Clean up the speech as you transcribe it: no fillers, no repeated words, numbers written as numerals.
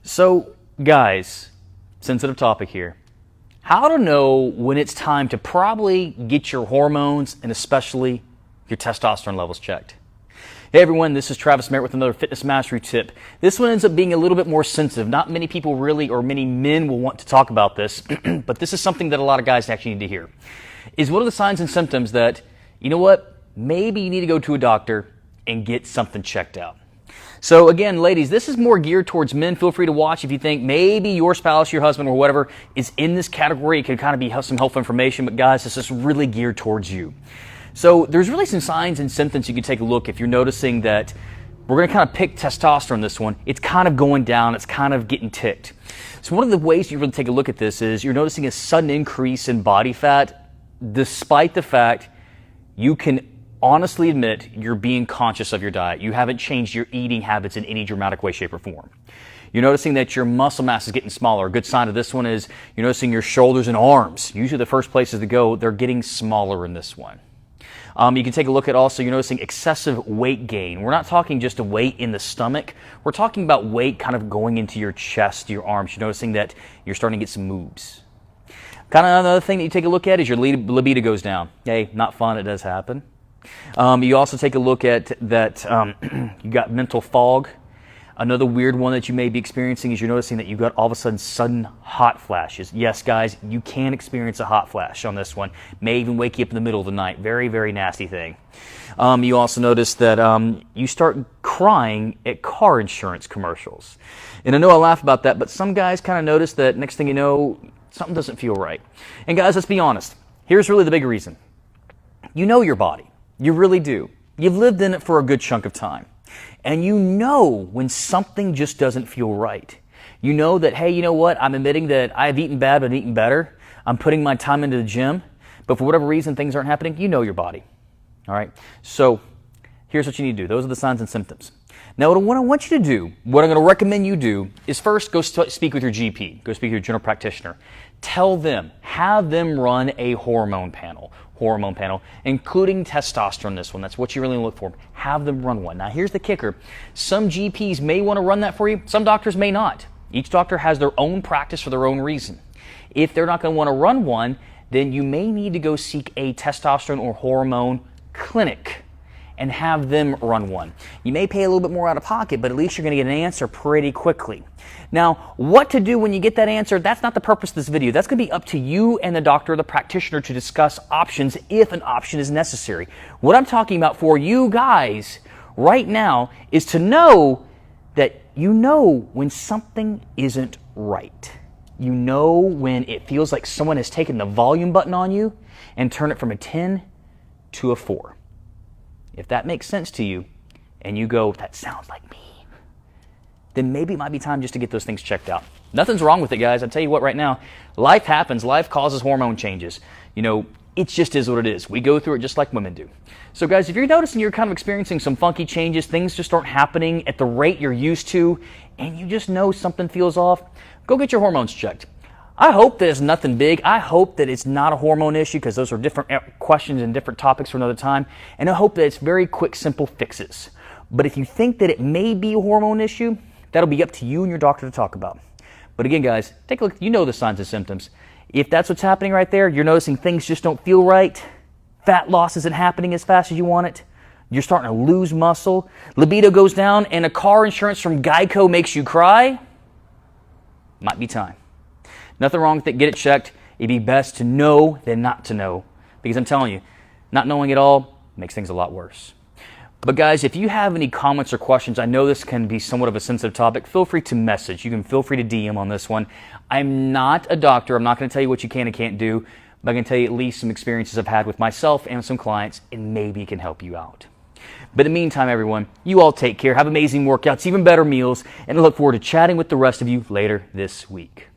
So, guys, sensitive topic here. How to know when it's time to probably get your hormones and especially your testosterone levels checked. Hey everyone, this is Travis Merritt with another fitness mastery tip. This one ends up being a little bit more sensitive. Not many people really, or many men will want to talk about this, but this is something that a lot of guys actually need to hear. Is what are the signs and symptoms that, you know what, maybe you need to go to a doctor and get something checked out. So again, ladies, this is more geared towards men. Feel free to watch if you think maybe your spouse, your husband, or whatever is in this category. It could kind of be some helpful information, but guys, this is really geared towards you. So there's really some signs and symptoms you can take a look if you're noticing that we're going to kind of pick testosterone this one. It's kind of going down. It's kind of getting ticked. So one of the ways you really take a look at this is you're noticing a sudden increase in body fat despite the fact you can honestly admit you're being conscious of your diet. You haven't changed your eating habits in any dramatic way, shape, or form. You're noticing that your muscle mass is getting smaller. A good sign of this one is you're noticing your shoulders and arms. Usually the first places to go, they're getting smaller in this one. You can take a look at also, you're noticing excessive weight gain. We're not talking just a weight in the stomach. We're talking about weight kind of going into your chest, your arms. You're noticing that you're starting to get some moves. Kind of another thing that you take a look at is your libido goes down. Hey, not fun, it does happen. You also take a look at that you got mental fog. Another weird one that you may be experiencing is you're noticing that you've got all of a sudden hot flashes. Yes, guys, you can experience a hot flash on this one. May even wake you up in the middle of the night. Very, very nasty thing. You also notice that you start crying at car insurance commercials. And I know I laugh about that, but some guys kind of notice that next thing you know, something doesn't feel right. And guys, let's be honest. Here's really the big reason. You know your body. You really do. You've lived in it for a good chunk of time. And you know when something just doesn't feel right. You know that, hey, you know what? I'm admitting that I've eaten bad, but I've eaten better. I'm putting my time into the gym. But for whatever reason, things aren't happening. You know your body. All right? So here's what you need to do. Those are the signs and symptoms. Now, what I want you to do, what I'm going to recommend you do, is first go speak with your GP. Go speak with your general practitioner. Tell them, have them run a hormone panel, including testosterone, this one. That's what you really look for. Have them run one. Now, here's the kicker. Some GPs may want to run that for you. Some doctors may not. Each doctor has their own practice for their own reason. If they're not going to want to run one, then you may need to go seek a testosterone or hormone clinic and have them run one. You may pay a little bit more out of pocket, but at least you're going to get an answer pretty quickly. Now, what to do when you get that answer, that's not the purpose of this video. That's going to be up to you and the doctor or the practitioner to discuss options if an option is necessary. What I'm talking about for you guys right now is to know that you know when something isn't right. You know when it feels like someone has taken the volume button on you and turned it from a 10 to a 4. If that makes sense to you, and you go, that sounds like me, then maybe it might be time just to get those things checked out. Nothing's wrong with it, guys. I'll tell you what right now, life happens. Life causes hormone changes. You know, it just is what it is. We go through it just like women do. So guys, if you're noticing you're kind of experiencing some funky changes, things just aren't happening at the rate you're used to, and you just know something feels off, go get your hormones checked. I hope that it's nothing big. I hope that it's not a hormone issue, because those are different questions and different topics for another time. And I hope that it's very quick, simple fixes. But if you think that it may be a hormone issue, that'll be up to you and your doctor to talk about. But again, guys, take a look. You know the signs and symptoms. If that's what's happening right there, you're noticing things just don't feel right, fat loss isn't happening as fast as you want it, you're starting to lose muscle, libido goes down, and a car insurance from Geico makes you cry, might be time. Nothing wrong with it. Get it checked. It'd be best to know than not to know. Because I'm telling you, not knowing it all makes things a lot worse. But guys, if you have any comments or questions, I know this can be somewhat of a sensitive topic, feel free to message. You can feel free to DM on this one. I'm not a doctor. I'm not going to tell you what you can and can't do. But I can tell you at least some experiences I've had with myself and some clients, and maybe it can help you out. But in the meantime, everyone, you all take care. Have amazing workouts, even better meals, and I look forward to chatting with the rest of you later this week.